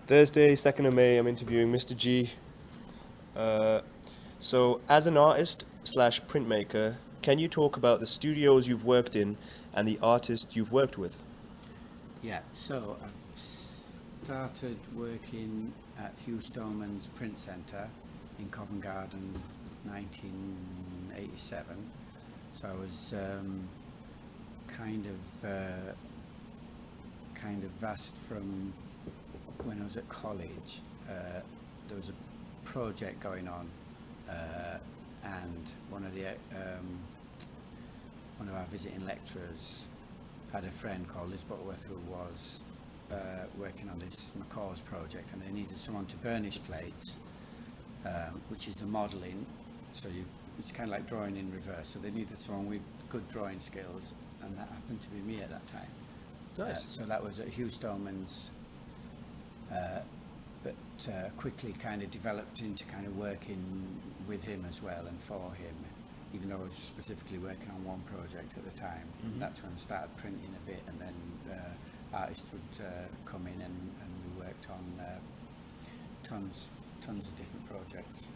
Thursday, 2nd of May, I'm interviewing Mr. G. So, as an artist slash printmaker, can you talk about the studios you've worked in and the artists you've worked with? Yeah, so I've started working at Hugh Stoneman's print centre in Covent Garden 1987. So I was kind of vast from when I was at college. There was a project going on, and one of our visiting lecturers had a friend called Liz Butterworth who was working on this McCaw's project, and they needed someone to burnish plates, which is the modelling. So it's kind of like drawing in reverse. So they needed someone with good drawing skills, and that happened to be me at that time. Nice. So that was at Hugh Stoneman's, but quickly kind of developed into kind of working with him as well and for him, even though I was specifically working on one project at the time. Mhm. That's when I started printing a bit, and then artists would come in, and we worked on tons of different projects.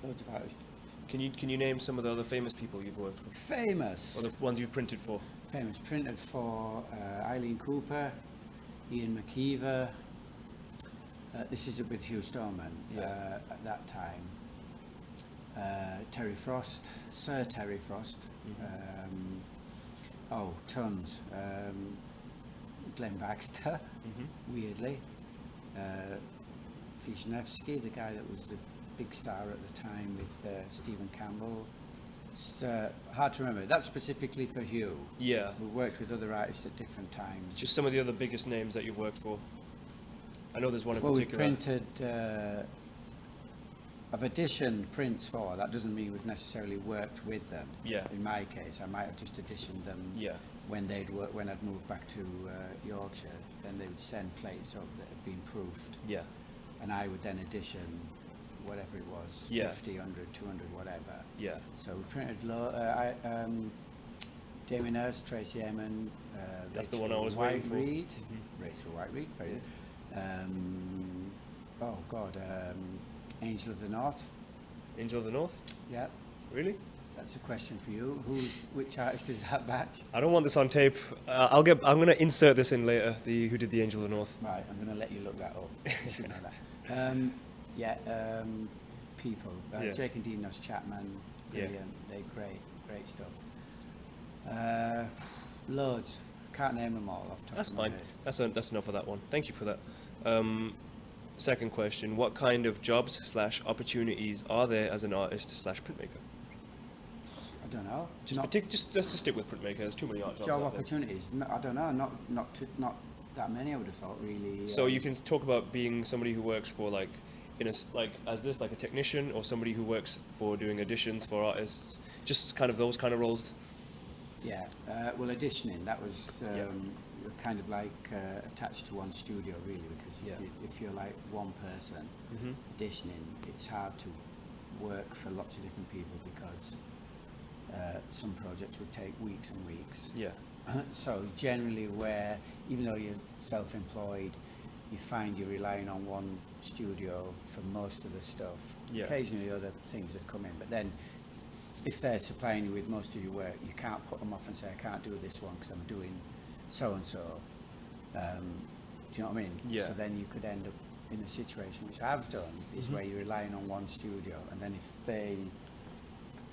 Loads of artists. Can you name some of the other famous people you've worked with? Famous. Or the ones you've printed for? Famous. Printed for Eileen Cooper, Ian McKeever. This is with Hugh Stoneman at that time. Terry Frost, Sir Terry Frost. Tons. Glenn Baxter, weirdly. Wisniewski, the guy that was the big star at the time with Stephen Campbell. It's hard to remember. That's specifically for Hugh. Yeah. We worked with other artists at different times. Just some of the other biggest names that you've worked for. I know there's one in Well, we've particular. printed, I've editioned prints for. That doesn't mean we've necessarily worked with them. Yeah. In my case, I might have just editioned them Yeah. when when I'd moved back to Yorkshire. Then they would send plates up that had been proofed, Yeah. and I would then edition whatever it was, Yeah. 50, 100, 200, whatever. Yeah. So we printed Damien Hirst, Tracy Emin, That's the Rachel one I was waiting for. White-Reed, Mhm. Rachel White-Reed, very good. Angel of the North. Angel of the North? Yeah, Really? that's a question for you. Which artist is that batch? I don't want this on tape. I'm gonna insert this in later. Who did the Angel of the North? Right, I'm going to let you look that up. You should know that. People. Yeah. Jake and Dinos Chapman, Yeah. brilliant. They're great stuff. Loads. Can't name them all off the top That's of my fine. head. That's enough of that one. Thank you for that. Second question: what kind of jobs / opportunities are there as an artist / printmaker? I don't know. Just let's just stick with printmaker. There's too many art jobs job out there. opportunities. No, I don't know. Not that many. I would have thought really. So you can talk about being somebody who works for like a technician, or somebody who works for doing editions for artists. Just kind of those kind of roles. Yeah. Well, editioning. That was Yeah. you're kind of like attached to one studio really, because Yeah. if you're like one person Mm-hmm. editioning, it's hard to work for lots of different people because some projects would take weeks and weeks. Yeah. So generally, where even though you're self-employed, you find you're relying on one studio for most of the stuff. Yeah. Occasionally other things have come in, but then if they're supplying you with most of your work, you can't put them off and say, I can't do this one because I'm doing so-and-so. Do you know what I mean? Yeah. So then you could end up in a situation, which I've done, is where you're relying on one studio, and then if they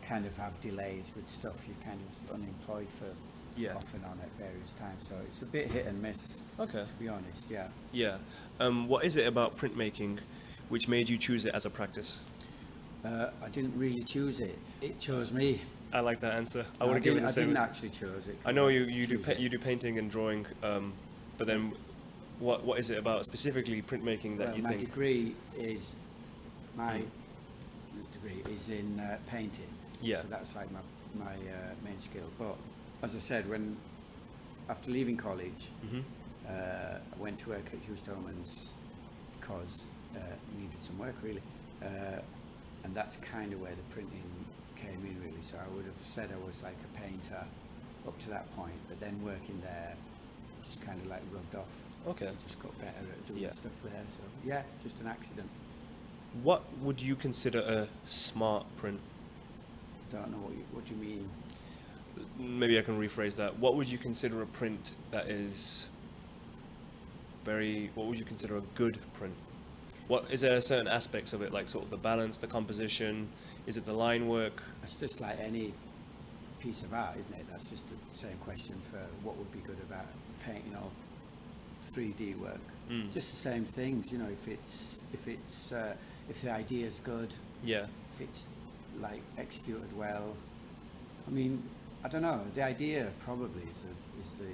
kind of have delays with stuff, you're kind of unemployed for Yeah. off and on at various times. So it's a bit hit and miss, Okay. to be honest, yeah. Yeah. What is it about printmaking which made you choose it as a practice? I didn't really choose it. It chose me. I like that answer. I No, would have given it I the same. didn't actually choose it. I know you Choose it. do painting and drawing, but then what is it about specifically printmaking that Well, you my think? degree is is in painting. Yeah. So that's like my main skill. But as I said, after leaving college, Mm-hmm. I went to work at Hugh Stoneman's because needed some work really, and that's kind of where the printing came in really. So I would have said I was like a painter up to that point, but then working there just kind of like rubbed off. Okay. I just got better at doing Yeah. stuff there. So yeah, just an accident. What would you consider a smart print? Don't know what do you mean. Maybe I can rephrase that. What would you consider a print that is what would you consider a good print? What is there certain aspects of it, like sort of the balance, the composition? Is it the line work? It's just like any piece of art, isn't it? That's just the same question for what would be good about painting or 3D work. Just the same things, you know. If the idea's good, Yeah. if it's like executed well. I mean, I don't know. The idea probably is the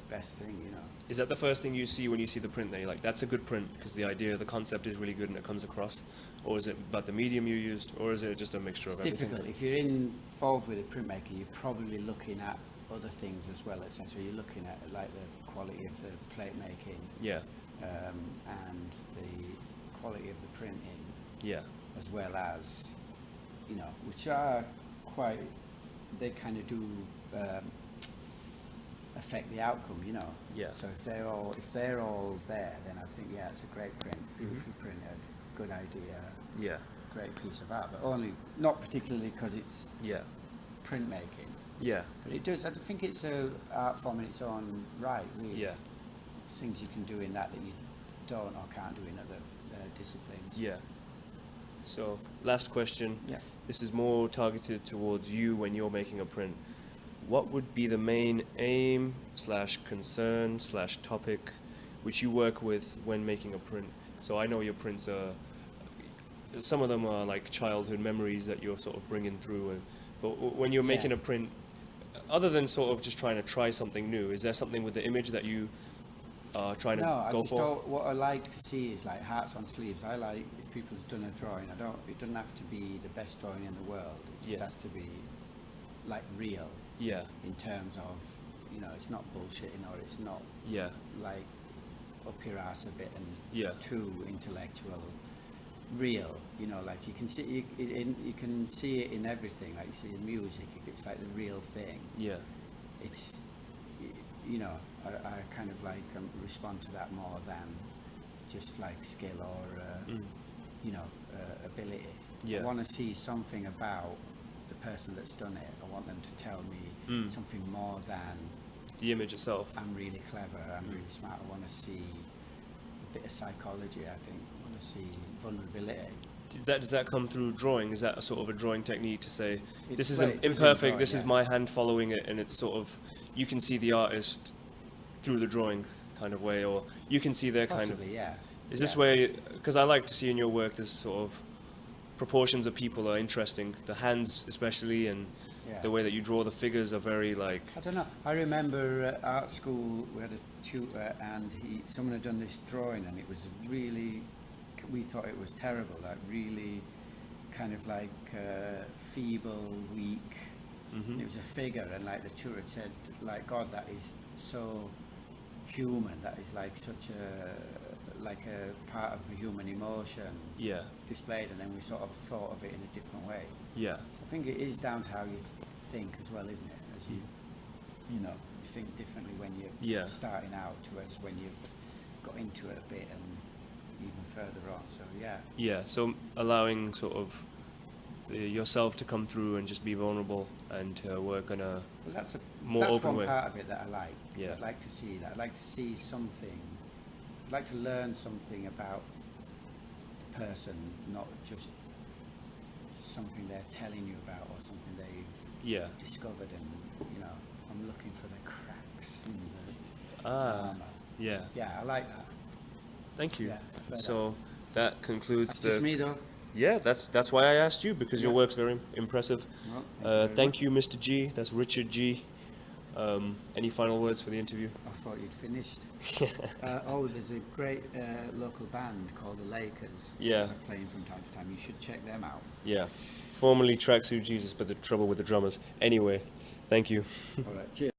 best thing, you know. Is that the first thing you see when you see the print? Then you're like, that's a good print because the idea, the concept is really good and it comes across, or is it about the medium you used, or is it just a mixture It's of everything? difficult. If you're involved with a printmaker, you're probably looking at other things as well. Essentially, you're looking at like the quality of the plate making, Yeah. and the quality of the printing, Yeah. as well as, you know, which are quite. They kind of do affect the outcome, you know. Yeah. So if they're all there, then I think it's a great print, beautifully printed, good idea, Yeah. great piece of art. But only not particularly because it's Yeah. printmaking. Yeah. But it does. I think it's a art form in its own right. Really. Yeah. There's things you can do in that you don't or can't do in other disciplines. Yeah. So, last question. Yeah. This is more targeted towards you when you're making a print. What would be the main aim / concern / topic which you work with when making a print? So I know your prints are, some of them are like childhood memories that you're sort of bringing through. But when you're making a print, other than sort of just trying to try something new, is there something with the image that you are trying to No, I go just for? don't. What I like to see is like hearts on sleeves. I like if people's done a drawing. It doesn't have to be the best drawing in the world. It just Yeah. has to be like real Yeah. in terms of, you know, it's not bullshitting or it's not Yeah. like up your ass a bit and Yeah. too intellectual. Real, you know, like you can see you can see it in everything. Like you see in music, if it's like the real thing, Yeah. it's you know, I kind of like respond to that more than just like skill or you know, ability. Yeah. I want to see something about the person that's done it. I want them to tell me something more than The image itself. I'm really clever, I'm really smart. I want to see a bit of psychology, I think. I want to see vulnerability. Does that come through drawing? Is that a sort of a drawing technique to say, this is Well, it does in imperfect, drawing, this is yeah. my hand following it, and it's sort of, you can see the artist through the drawing kind of way, or you can see their kind of... Possibly, yeah. Is this Yeah. where, because I like to see in your work this sort of proportions of people are interesting, the hands especially, and Yeah. the way that you draw the figures are very like... I don't know. I remember at art school we had a tutor and someone had done this drawing and it was really, we thought it was terrible, like really kind of like feeble, weak. And it was a figure and like the tutor had said, like, God, that is so human, that is like such a part of a human emotion Yeah. displayed, and then we sort of thought of it in a different way. Yeah. So I think it is down to how you think as well, isn't it? As you know, you think differently when you're Yeah. starting out to as when you've got into it a bit and even further on. So yeah, Yeah, so allowing sort of yourself to come through and just be vulnerable and to work on a... well, that's More that's open one way. part of it that I like. Yeah. I'd like to see that. I'd like to see something. I'd like to learn something about the person, not just something they're telling you about or something they've Yeah. discovered, and you know, I'm looking for the cracks in the Ah, armor. yeah. Yeah, I like that. Thank you. Yeah, fair So that concludes That's just me though. Yeah, that's why I asked you, because your Yeah. work's very impressive. Well, Thank you, Mr. G. That's Richard G. Any final words for the interview? I thought you'd finished. There's a great local band called the Lakers. Yeah. They're playing from time to time. You should check them out. Yeah. Formerly Tracksuit Jesus, but the trouble with the drummers. Anyway, thank you. All right. Cheers.